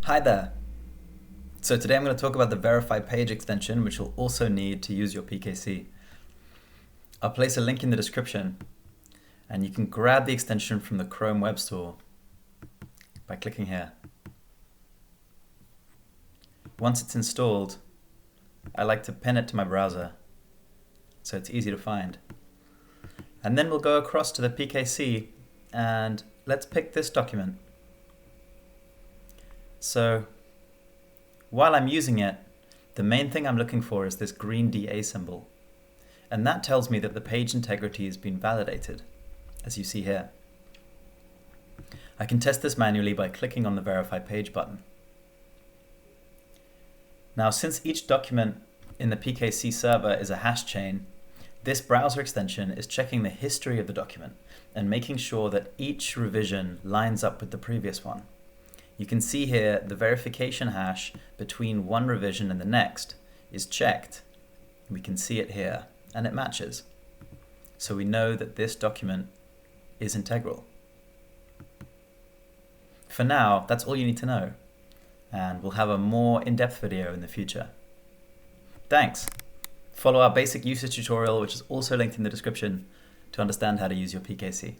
Hi there. So today I'm going to talk about the VerifyPage extension, which you'll also need to use your PKC. I'll place a link in the description, and you can grab the extension from the Chrome Web Store by clicking here. Once it's installed, I like to pin it to my browser so it's easy to find. And then we'll go across to the PKC and let's pick this document. So while I'm using it, the main thing I'm looking for is this green DA symbol. And that tells me that the page integrity has been validated, as you see here. I can test this manually by clicking on the Verify Page button. Now, since each document in the PKC server is a hash chain, this browser extension is checking the history of the document and making sure that each revision lines up with the previous one. You can see here the verification hash between one revision and the next is checked. We can see it here, and it matches. So we know that this document is integral. For now, that's all you need to know, and we'll have a more in-depth video in the future. Thanks! Follow our basic usage tutorial, which is also linked in the description, to understand how to use your PKC.